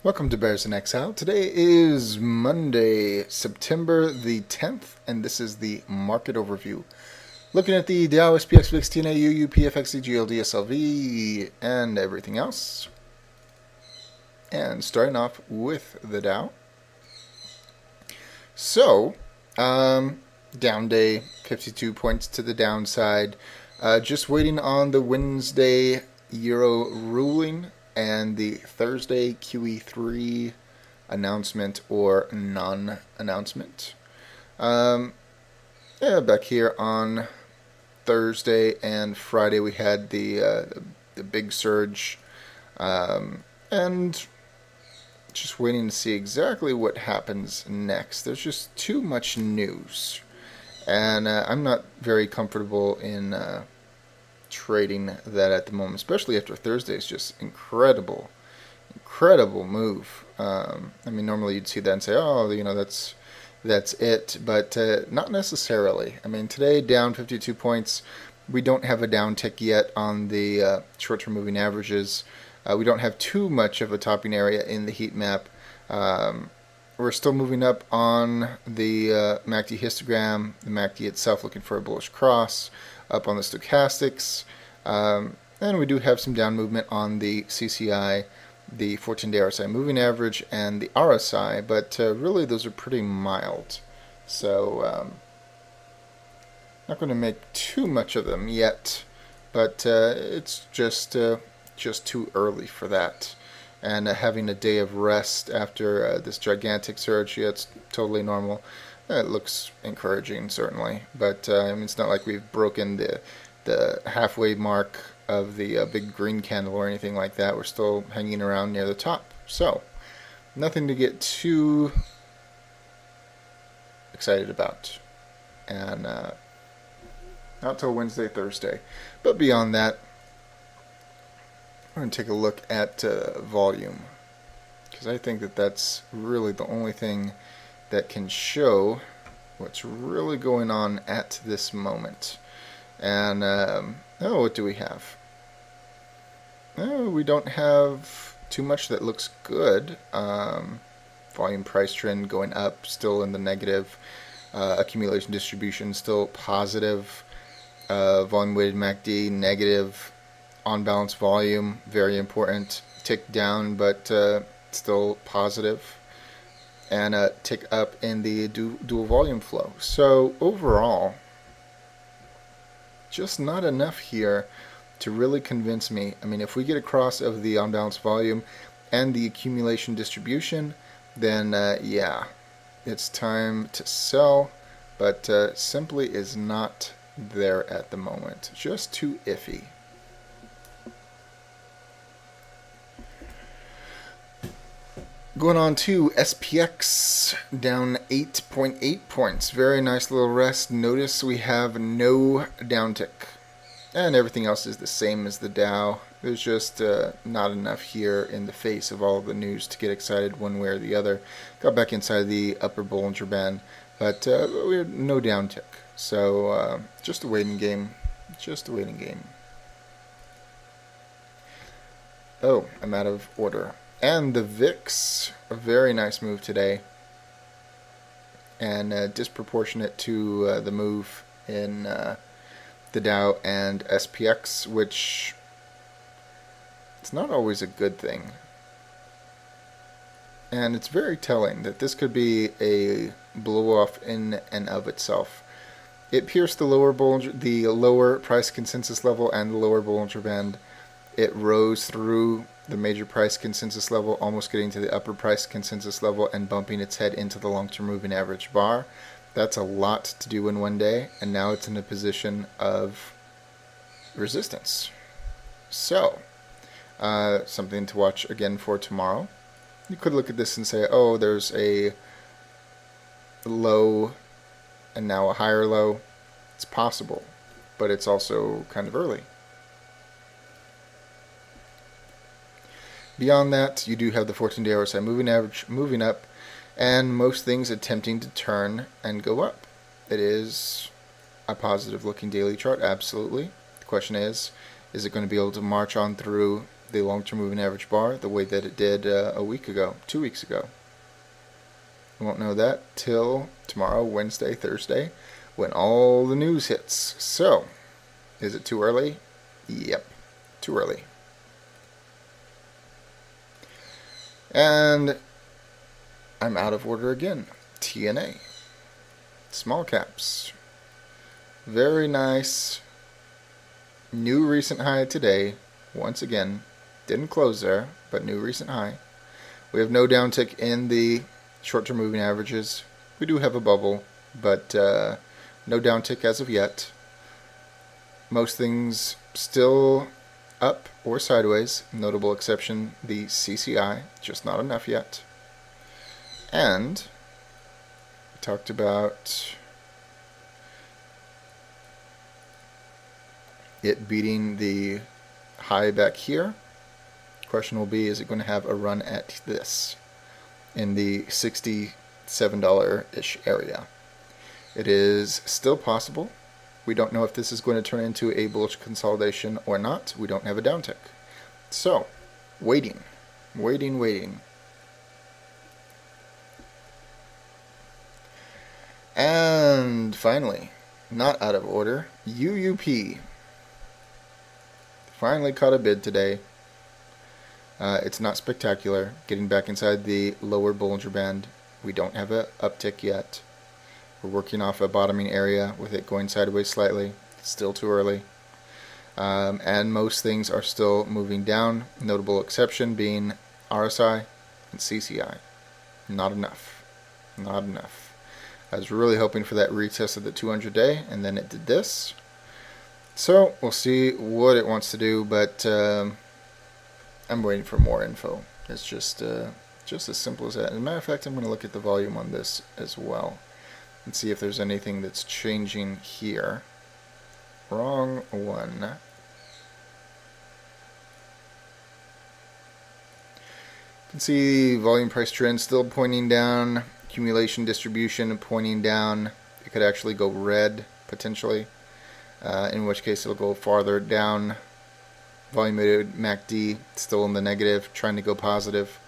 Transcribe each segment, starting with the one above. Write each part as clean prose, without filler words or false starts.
Welcome to Bears in Exile. Today is Monday, September the 10th, and this is the market overview. Looking at the Dow, SPX, VIX, TNA, UU, PFXC, GLD, SLV, and everything else. And starting off with the Dow. So, down day, 52 points to the downside. Just waiting on the Wednesday Euro ruling and the Thursday QE3 announcement or non-announcement. Back here on Thursday and Friday we had the big surge, and just waiting to see exactly what happens next. There's just too much news, and I'm not very comfortable in trading that at the moment, especially after Thursday's just incredible move. I mean, normally you'd see that and say, oh, that's it, but not necessarily. I mean, today down 52 points. We don't have a downtick yet on the short-term moving averages. We don't have too much of a topping area in the heat map. We're still moving up on the MACD histogram, the MACD itself looking for a bullish cross, up on the stochastics, and we do have some down movement on the CCI, the 14-day RSI moving average, and the RSI, but really those are pretty mild. So not going to make too much of them yet, but it's just too early for that. And having a day of rest after this gigantic surge, yeah, it's totally normal. It looks encouraging, certainly, but I mean, it's not like we've broken the halfway mark of the big green candle or anything like that. We're still hanging around near the top, so nothing to get too excited about, and not till Wednesday, Thursday. But beyond that, we're going to take a look at volume, because I think that that's really the only thing that can show what's really going on at this moment. And what do we have? We don't have too much that looks good. Volume price trend going up, still in the negative. Accumulation distribution still positive. Volume weighted MACD negative. On balance volume, very important. Tick down, but still positive. And a tick up in the dual volume flow. So overall, just not enough here to really convince me. I mean, if we get across of the on-balance volume and the accumulation distribution, then yeah, it's time to sell, but simply is not there at the moment. Just too iffy. Going on to SPX, down 8.8 points. Very nice little rest. Notice we have no downtick. And everything else is the same as the Dow. There's just not enough here in the face of all the news to get excited one way or the other. Got back inside the upper Bollinger Band, but we had no downtick. So just a waiting game. Just a waiting game. Oh, I'm out of order. And the VIX, a very nice move today, and disproportionate to the move in the Dow and SPX, which it's not always a good thing. And it's very telling that this could be a blow-off in and of itself. It pierced the lower price consensus level and the lower Bollinger Band. It rose through the major price consensus level, almost getting to the upper price consensus level and bumping its head into the long-term moving average bar. That's a lot to do in one day, and now it's in a position of resistance. So, something to watch again for tomorrow. You could look at this and say, oh, there's a low and now a higher low. It's possible, but it's also kind of early. Beyond that, you do have the 14-day RSI moving average moving up, and most things attempting to turn and go up. It is a positive-looking daily chart, absolutely. The question is it going to be able to march on through the long-term moving average bar the way that it did a week ago, 2 weeks ago. We won't know that till tomorrow, Wednesday, Thursday, when all the news hits. So, is it too early? Yep, too early. And I'm out of order again. TNA. Small caps. Very nice. New recent high today. Once again, didn't close there, but new recent high. We have no downtick in the short-term moving averages. We do have a bubble, but no downtick as of yet. Most things still up or sideways. Notable exception, the CCI, just not enough yet. And we talked about it beating the high back here. Question will be, is it going to have a run at this in the $67-ish area? It is still possible. We don't know if this is going to turn into a bullish consolidation or not. We don't have a downtick. So, waiting. And finally, not out of order, UUP. Finally caught a bid today. It's not spectacular. Getting back inside the lower Bollinger Band. We don't have an uptick yet. We're working off a bottoming area with it going sideways slightly. It's still too early. And most things are still moving down. Notable exception being RSI and CCI. Not enough. Not enough. I was really hoping for that retest of the 200-day, and then it did this. So we'll see what it wants to do, but I'm waiting for more info. It's just as simple as that. As a matter of fact, I'm going to look at the volume on this as well and see if there's anything that's changing here. Wrong one. You can see volume price trend still pointing down. Accumulation distribution pointing down. It could actually go red potentially, in which case it'll go farther down. Volume weighted MACD still in the negative, trying to go positive.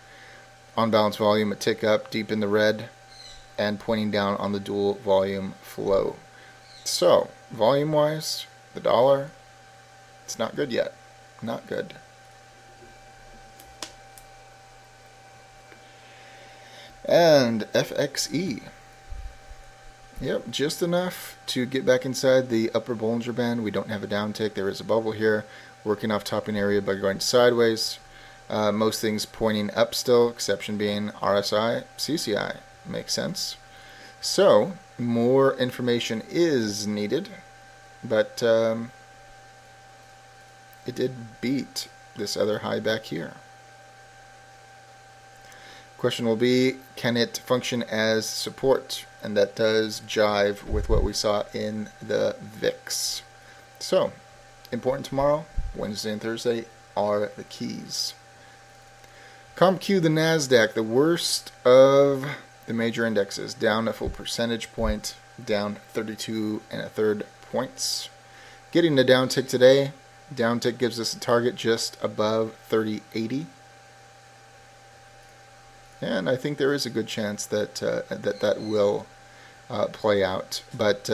On balance volume a tick up deep in the red and pointing down on the dual volume flow. So volume wise, the dollar, it's not good yet. Not good. And FXE. Yep, just enough to get back inside the upper Bollinger Band. We don't have a downtick. There is a bubble here. Working off topping area by going sideways. Most things pointing up still, exception being RSI, CCI. Makes sense. So, more information is needed, but it did beat this other high back here. Question will be, can it function as support? And that does jive with what we saw in the VIX. So, important tomorrow, Wednesday and Thursday are the keys. ComQ, the NASDAQ, the worst of the major indexes, down a full percentage point, down 32 1/3 points. Getting the downtick today. Downtick gives us a target just above 30.80. And I think there is a good chance that that will play out. But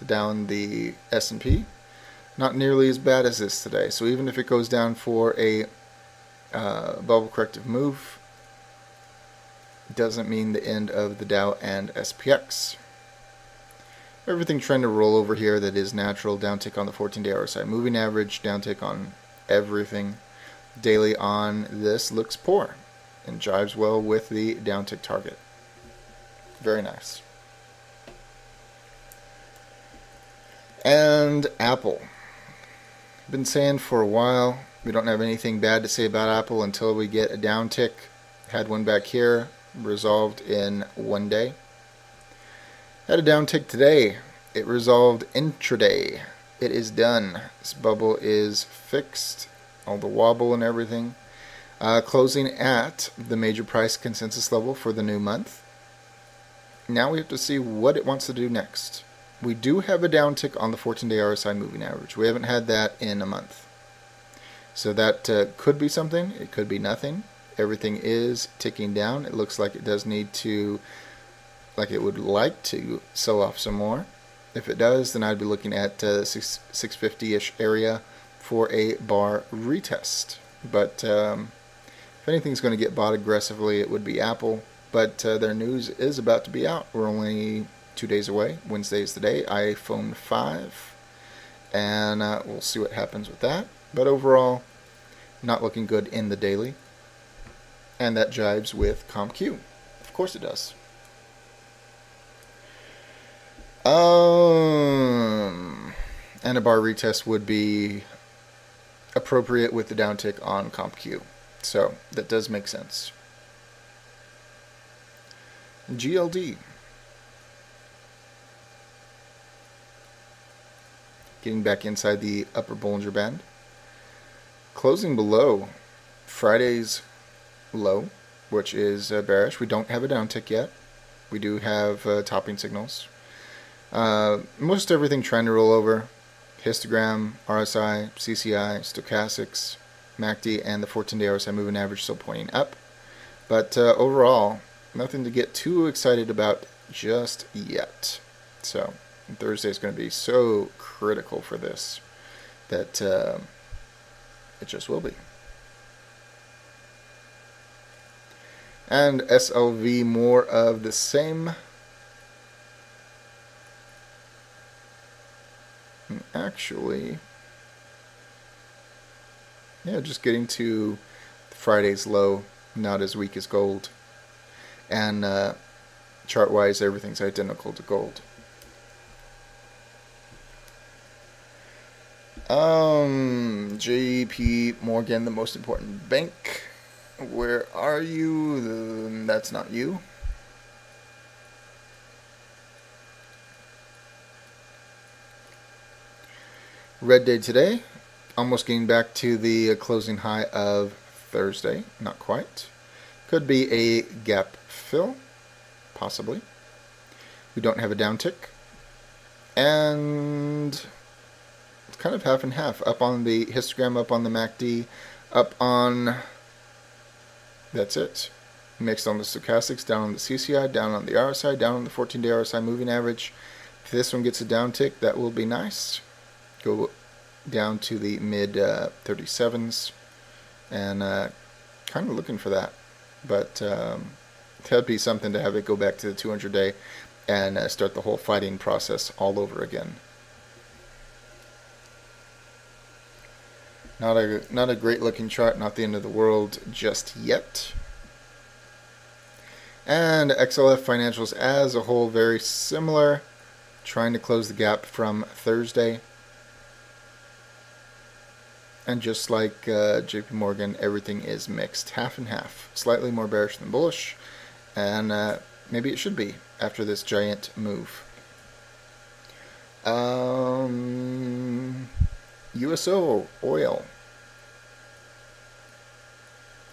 down the S&P, not nearly as bad as this today. So even if it goes down for a bubble corrective move, doesn't mean the end of the Dow and SPX. Everything trying to roll over here that is natural. Downtick on the 14-day RSI moving average. Downtick on everything. Daily on this looks poor and jives well with the downtick target. Very nice. And Apple. Been saying for a while we don't have anything bad to say about Apple until we get a downtick. Had one back here, resolved in 1 day. Had a downtick today. It resolved intraday. It is done. This bubble is fixed. All the wobble and everything. Closing at the major price consensus level for the new month. Now we have to see what it wants to do next. We do have a downtick on the 14-day RSI moving average. We haven't had that in a month. So that could be something. It could be nothing. Everything is ticking down. It looks like it does need to, like it would like to sell off some more. If it does, then I'd be looking at 650-ish area for a bar retest. But if anything's going to get bought aggressively, it would be Apple. But their news is about to be out. We're only 2 days away. Wednesday is the day. iPhone 5. And we'll see what happens with that. But overall, not looking good in the daily. And that jives with ComQ. Of course it does. And a bar retest would be appropriate with the downtick on ComQ. So that does make sense. GLD. Getting back inside the upper Bollinger Band. Closing below Friday's low, which is bearish. We don't have a downtick yet. We do have topping signals. Most everything trying to roll over. Histogram, RSI, CCI, stochastics, MACD, and the 14-day RSI moving average still pointing up. But overall, nothing to get too excited about just yet. So Thursday is going to be so critical for this that it just will be. And SLV, more of the same. And actually, yeah, just getting to Friday's low, not as weak as gold. And chart-wise, everything's identical to gold. JP Morgan, the most important bank. Where are you? That's not you. Red day today. Almost getting back to the closing high of Thursday. Not quite. Could be a gap fill. Possibly. We don't have a downtick. And it's kind of half and half. Up on the histogram, up on the MACD, up on... That's it. Mixed on the stochastics, down on the CCI, down on the RSI, down on the 14-day RSI moving average. If this one gets a downtick, that will be nice. Go down to the mid 37s, and kind of looking for that. But that'd be something to have it go back to the 200-day and start the whole fighting process all over again. Not a great looking chart, not the end of the world just yet. And XLF financials as a whole, very similar. Trying to close the gap from Thursday. And just like JP Morgan, everything is mixed, half and half. Slightly more bearish than bullish, and maybe it should be after this giant move. USO oil,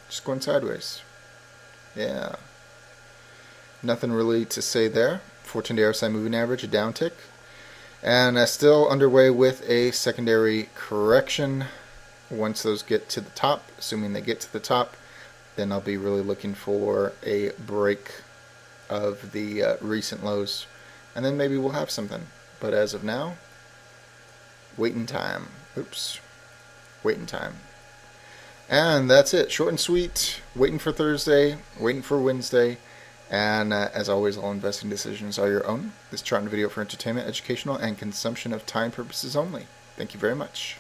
just going sideways. Yeah, nothing really to say there. 14-day RSI moving average, a downtick, and still underway with a secondary correction. Once those get to the top, assuming they get to the top, then I'll be really looking for a break of the recent lows, and then maybe we'll have something. But as of now, waiting time. Oops, waiting time. And that's it. Short and sweet. Waiting for Thursday, waiting for Wednesday, and as always, all investing decisions are your own. This chart and video for entertainment, educational, and consumption of time purposes only. Thank you very much.